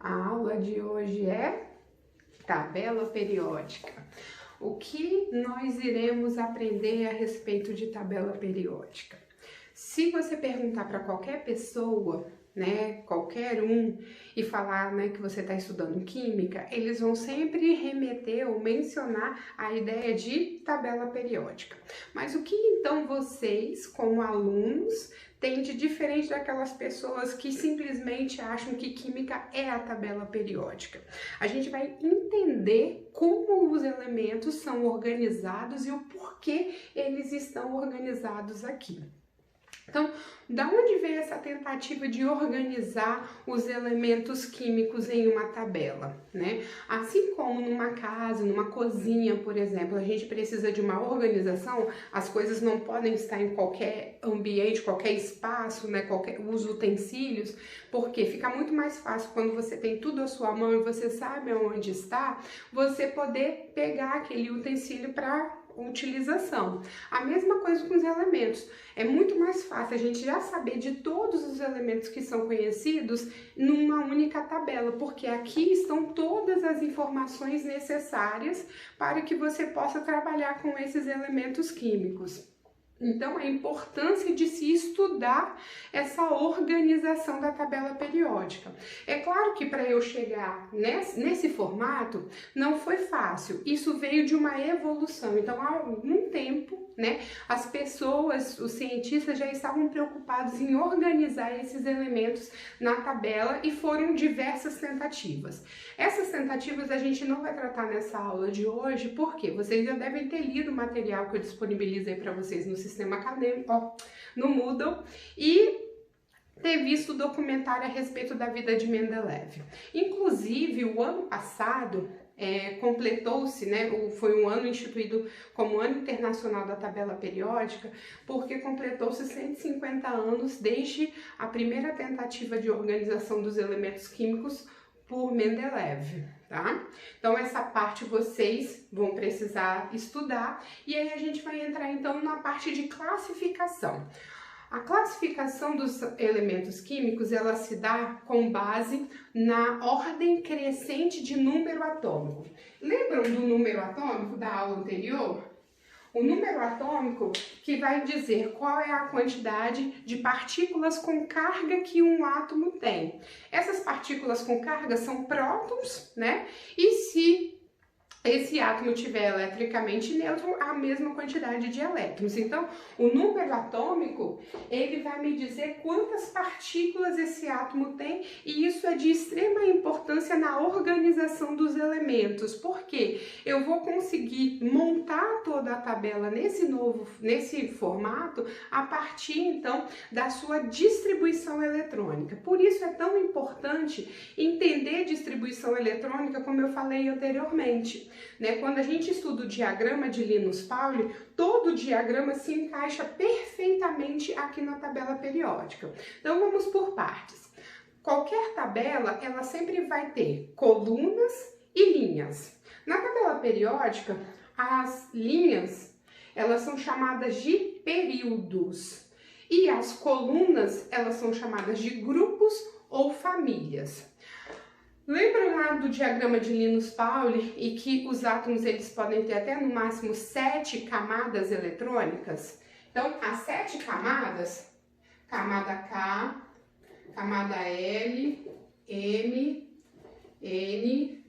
A aula de hoje é tabela periódica. O que nós iremos aprender a respeito de tabela periódica? Se você perguntar para qualquer pessoa, qualquer um, e falar, que você está estudando química, eles vão sempre remeter ou mencionar a ideia de tabela periódica. Mas o que então vocês, como alunos, têm de diferente daquelas pessoas que simplesmente acham que química é a tabela periódica? A gente vai entender como os elementos são organizados e o porquê eles estão organizados aqui. Então, da onde veio essa tentativa de organizar os elementos químicos em uma tabela, Assim como numa casa, numa cozinha, por exemplo, a gente precisa de uma organização, as coisas não podem estar em qualquer ambiente, qualquer espaço, os utensílios, porque fica muito mais fácil quando você tem tudo à sua mão e você sabe onde está, você poder pegar aquele utensílio para utilização. A mesma coisa com os elementos. É muito mais fácil a gente já saber de todos os elementos que são conhecidos numa única tabela, porque aqui estão todas as informações necessárias para que você possa trabalhar com esses elementos químicos. Então, a importância de se estudar essa organização da tabela periódica. É claro que para eu chegar nesse formato não foi fácil, isso veio de uma evolução. Então, há algum tempo, as pessoas, os cientistas já estavam preocupados em organizar esses elementos na tabela e foram diversas tentativas. Essas tentativas a gente não vai tratar nessa aula de hoje, porque vocês já devem ter lido o material que eu disponibilizei para vocês no sistema acadêmico, no Moodle, e ter visto o documentário a respeito da vida de Mendeleev. Inclusive, o ano passado completou-se, foi um ano instituído como Ano Internacional da Tabela Periódica, porque completou-se 150 anos desde a primeira tentativa de organização dos elementos químicos por Mendeleev, tá? Então, essa parte vocês vão precisar estudar, e aí a gente vai entrar então na parte de classificação. A classificação dos elementos químicos, ela se dá com base na ordem crescente de número atômico. Lembram do número atômico da aula anterior? O número atômico que vai dizer qual é a quantidade de partículas com carga que um átomo tem. Essas partículas com carga são prótons, E se esse átomo tiver eletricamente neutro, a mesma quantidade de elétrons. Então, o número atômico, ele vai me dizer quantas partículas esse átomo tem, e isso é de extrema importância na organização dos elementos, porque eu vou conseguir montar toda a tabela nesse formato a partir, então, da sua distribuição eletrônica. Por isso é tão importante entender distribuição eletrônica, como eu falei anteriormente. Quando a gente estuda o diagrama de Linus-Pauling, todo o diagrama se encaixa perfeitamente aqui na tabela periódica. Então, vamos por partes. Qualquer tabela, ela sempre vai ter colunas e linhas. Na tabela periódica, as linhas, elas são chamadas de períodos. E as colunas, elas são chamadas de grupos ou famílias. Lembra lá do diagrama de Linus-Pauling e que os átomos eles podem ter até no máximo 7 camadas eletrônicas? Então, as 7 camadas, camada K, camada L, M, N,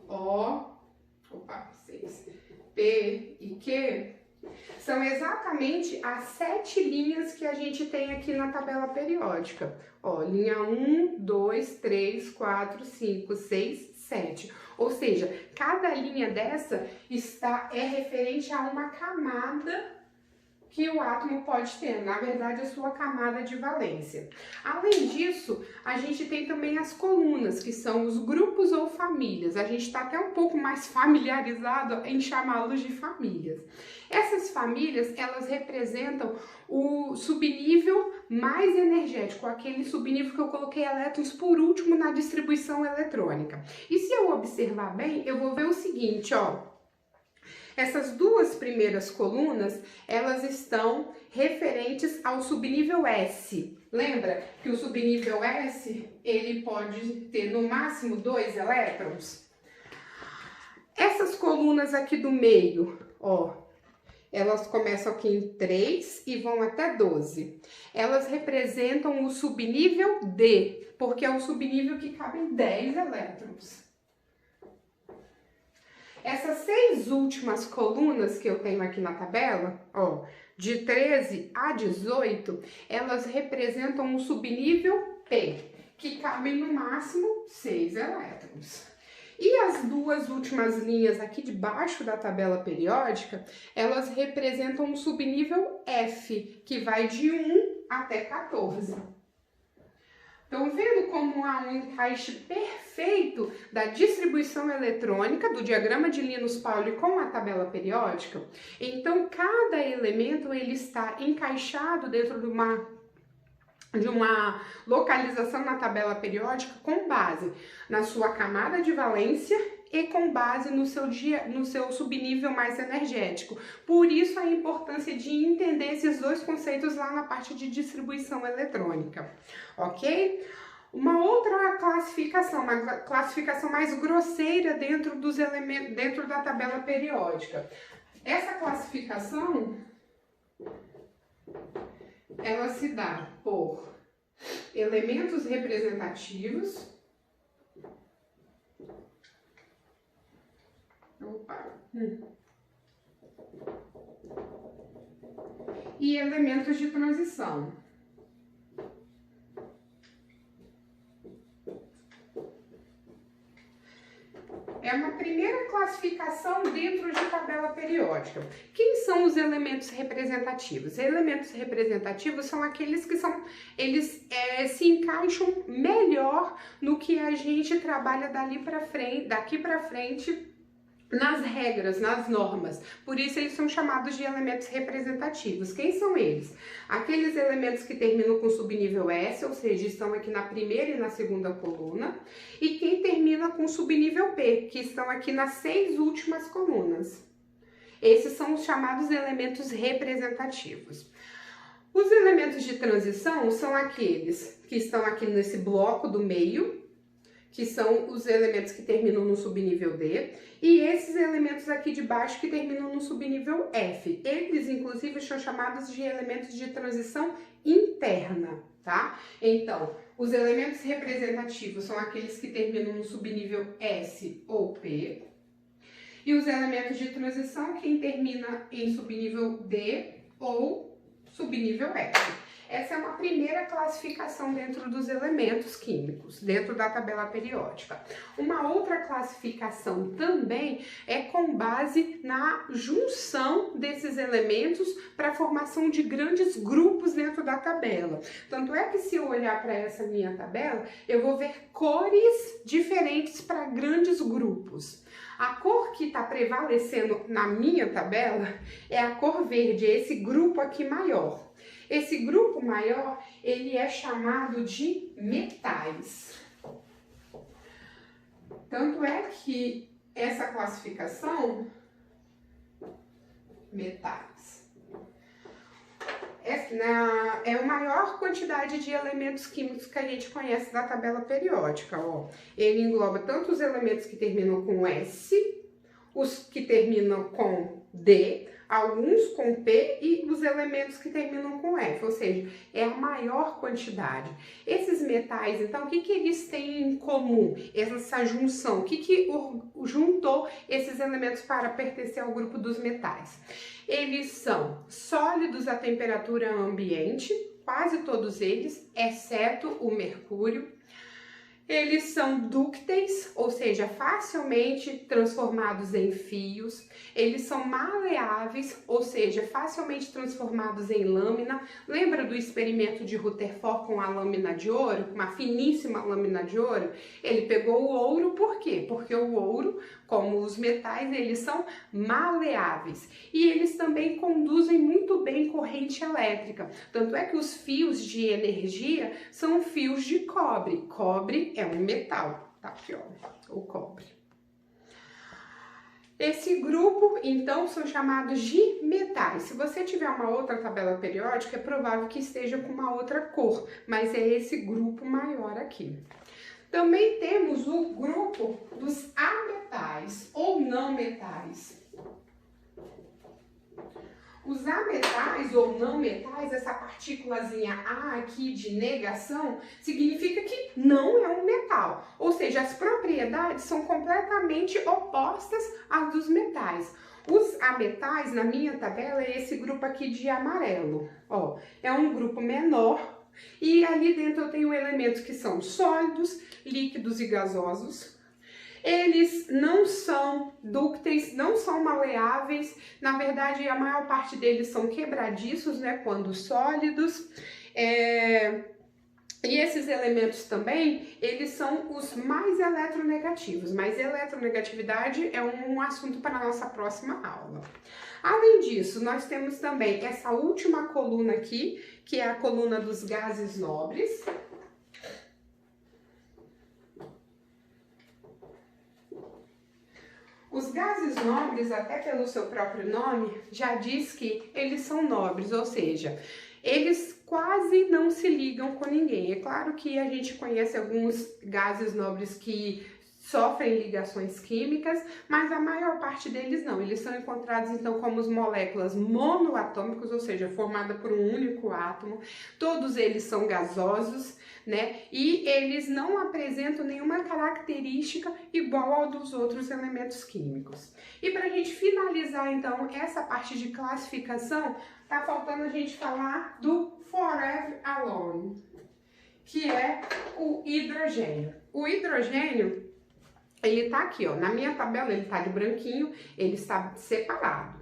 O, 6, P e Q, são exatamente as 7 linhas que a gente tem aqui na tabela periódica. Linha 1, 2, 3, 4, 5, 6, 7. Ou seja, cada linha dessa é referente a uma camada que o átomo pode ter, na verdade, a sua camada de valência. Além disso, a gente tem também as colunas, que são os grupos ou famílias. A gente está até um pouco mais familiarizado em chamá-los de famílias. Essas famílias, elas representam o subnível mais energético, aquele subnível que eu coloquei elétrons por último na distribuição eletrônica. E se eu observar bem, eu vou ver o seguinte, essas duas primeiras colunas, elas estão referentes ao subnível S. Lembra que o subnível S, ele pode ter no máximo 2 elétrons? Essas colunas aqui do meio, ó, elas começam aqui em 3 e vão até 12. Elas representam o subnível D, porque é o subnível que cabem 10 elétrons. Essas 6 últimas colunas que eu tenho aqui na tabela, ó, de 13 a 18, elas representam o subnível P, que cabem no máximo 6 elétrons. E as 2 últimas linhas aqui de baixo da tabela periódica, elas representam o subnível F, que vai de 1 até 14. Estão vendo como há um encaixe perfeito da distribuição eletrônica do diagrama de Linus-Pauling com a tabela periódica? Então, cada elemento ele está encaixado dentro de uma localização na tabela periódica com base na sua camada de valência e com base no seu subnível mais energético. Por isso a importância de entender esses 2 conceitos lá na parte de distribuição eletrônica, ok? Uma outra classificação, uma classificação mais grosseira dentro dos elementos, dentro da tabela periódica. Essa classificação, ela se dá por elementos representativos. E elementos de transição. É uma primeira classificação dentro de tabela periódica. Quem são os elementos representativos? Elementos representativos são aqueles que se encaixam melhor no que a gente trabalha daqui para frente nas regras, nas normas. Por isso eles são chamados de elementos representativos. Quem são eles? Aqueles elementos que terminam com subnível S, ou seja, estão aqui na primeira e na segunda coluna, e quem termina com subnível P, que estão aqui nas 6 últimas colunas. Esses são os chamados elementos representativos. Os elementos de transição são aqueles que estão aqui nesse bloco do meio, que são os elementos que terminam no subnível D, e esses elementos aqui de baixo que terminam no subnível F. Eles, inclusive, são chamados de elementos de transição interna, tá? Então, os elementos representativos são aqueles que terminam no subnível S ou P, e os elementos de transição, quem termina em subnível D ou subnível F. Essa é uma primeira classificação dentro dos elementos químicos, dentro da tabela periódica. Uma outra classificação também é com base na junção desses elementos para a formação de grandes grupos dentro da tabela. Tanto é que se eu olhar para essa minha tabela, eu vou ver cores diferentes para grandes grupos. A cor que está prevalecendo na minha tabela é a cor verde, é esse grupo aqui maior. Esse grupo maior, ele é chamado de metais. Tanto é que essa classificação, metais, é a maior quantidade de elementos químicos que a gente conhece da tabela periódica. Ó. Ele engloba tanto os elementos que terminam com S, os que terminam com D, alguns com P e os elementos que terminam com F, ou seja, é a maior quantidade. Esses metais, então, o que eles têm em comum? Essa junção, o que juntou esses elementos para pertencer ao grupo dos metais? Eles são sólidos à temperatura ambiente, quase todos eles, exceto o mercúrio. Eles são dúcteis, ou seja, facilmente transformados em fios. Eles são maleáveis, ou seja, facilmente transformados em lâmina. Lembra do experimento de Rutherford com a lâmina de ouro? Uma finíssima lâmina de ouro? Ele pegou o ouro, por quê? Porque o ouro, como os metais, eles são maleáveis. E eles também conduzem muito bem corrente elétrica. Tanto é que os fios de energia são fios de cobre. Cobre é um metal, tá aqui, ó, o cobre. Esse grupo, então, são chamados de metais. Se você tiver uma outra tabela periódica, é provável que esteja com uma outra cor, mas é esse grupo maior aqui. Também temos o grupo dos ametais ou não metais. Os ametais ou não metais, essa partículazinha A aqui de negação, significa que não é um metal. Ou seja, as propriedades são completamente opostas às dos metais. Os ametais, na minha tabela, é esse grupo aqui de amarelo. Ó, é um grupo menor e ali dentro eu tenho elementos que são sólidos, líquidos e gasosos. Eles não são dúcteis, não são maleáveis, na verdade a maior parte deles são quebradiços, né, quando sólidos. E esses elementos também, eles são os mais eletronegativos, mas eletronegatividade é um assunto para a nossa próxima aula. Além disso, nós temos também essa última coluna aqui, que é a coluna dos gases nobres. Os gases nobres, até pelo seu próprio nome, já diz que eles são nobres, ou seja, eles quase não se ligam com ninguém. É claro que a gente conhece alguns gases nobres que sofrem ligações químicas, mas a maior parte deles não. Eles são encontrados então como moléculas monoatômicas, ou seja, formada por um único átomo. Todos eles são gasosos, né? E eles não apresentam nenhuma característica igual ao dos outros elementos químicos. E para a gente finalizar então essa parte de classificação, tá faltando a gente falar do Forever Alone, que é o hidrogênio. O hidrogênio, ele tá aqui, ó, na minha tabela ele tá de branquinho, ele está separado.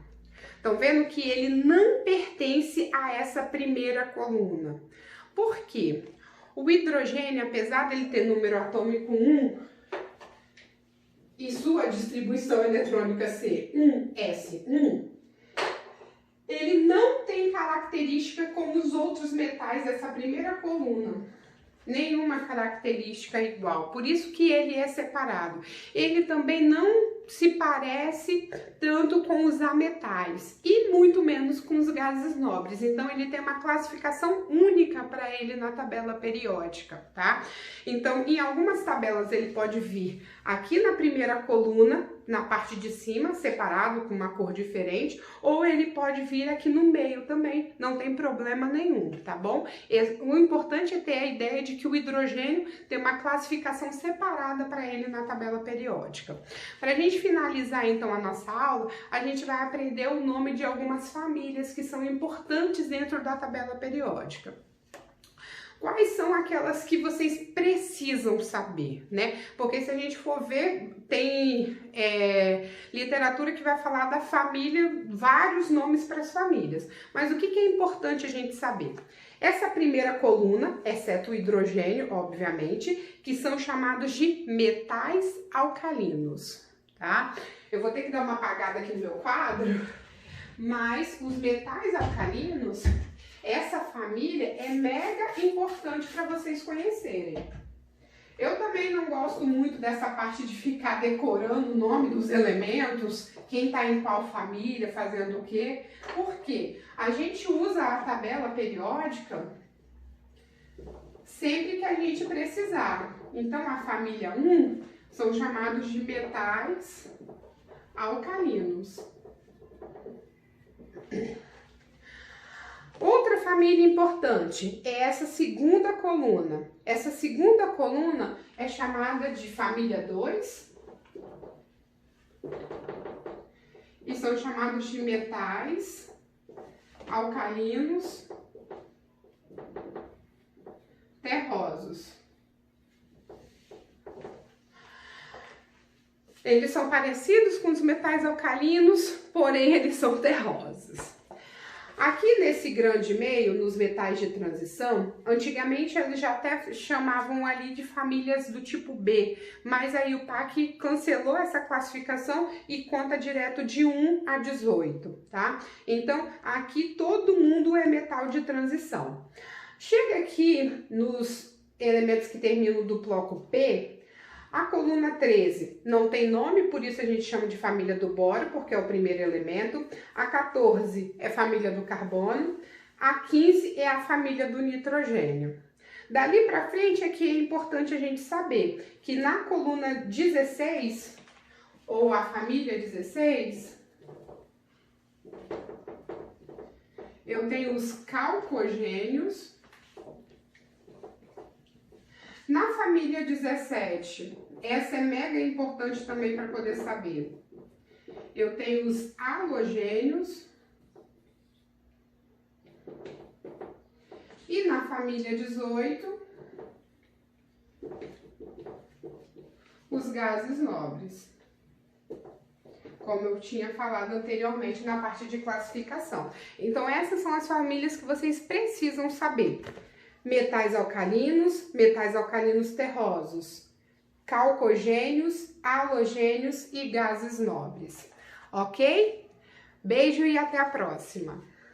Estão vendo que ele não pertence a essa primeira coluna. Por quê? O hidrogênio, apesar dele ter número atômico 1 e sua distribuição eletrônica ser 1s1, ele não tem característica como os outros metais dessa primeira coluna. Nenhuma característica igual, por isso que ele é separado. Ele também não se parece tanto com os ametais e muito menos com os gases nobres. Então ele tem uma classificação única para ele na tabela periódica, tá? Então em algumas tabelas ele pode vir aqui na primeira coluna, na parte de cima, separado com uma cor diferente, ou ele pode vir aqui no meio também, não tem problema nenhum, tá bom? O importante é ter a ideia de que o hidrogênio tem uma classificação separada para ele na tabela periódica. Para a gente finalizar então a nossa aula, a gente vai aprender o nome de algumas famílias que são importantes dentro da tabela periódica. Quais são aquelas que vocês precisam saber, né? Porque se a gente for ver, tem literatura que vai falar da família, vários nomes para as famílias. Mas o que é importante a gente saber? Essa primeira coluna, exceto o hidrogênio, obviamente, que são chamados de metais alcalinos, tá? Eu vou ter que dar uma apagada aqui no meu quadro, mas os metais alcalinos, essa família é mega importante para vocês conhecerem. Eu também não gosto muito dessa parte de ficar decorando o nome dos elementos, quem está em qual família, fazendo o quê. Por quê? A gente usa a tabela periódica sempre que a gente precisar. Então, a família 1 são chamados de metais alcalinos. Outra família importante é essa segunda coluna. Essa segunda coluna é chamada de família 2 e são chamados de metais alcalinos terrosos. Eles são parecidos com os metais alcalinos, porém eles são terrosos. Aqui nesse grande meio, nos metais de transição, antigamente eles já até chamavam ali de famílias do tipo B, mas aí o PAC cancelou essa classificação e conta direto de 1 a 18, tá? Então, aqui todo mundo é metal de transição. Chega aqui nos elementos que terminam do bloco P, A coluna 13 não tem nome, por isso a gente chama de família do boro, porque é o primeiro elemento. A 14 é família do carbono. A 15 é a família do nitrogênio. Dali para frente é que é importante a gente saber que na coluna 16, ou a família 16, eu tenho os calcogênios. Na família 17, essa é mega importante também para poder saber. Eu tenho os halogênios. E na família 18, os gases nobres. Como eu tinha falado anteriormente na parte de classificação. Então, essas são as famílias que vocês precisam saber. Metais alcalinos terrosos, calcogênios, halogênios e gases nobres. Ok? Beijo e até a próxima!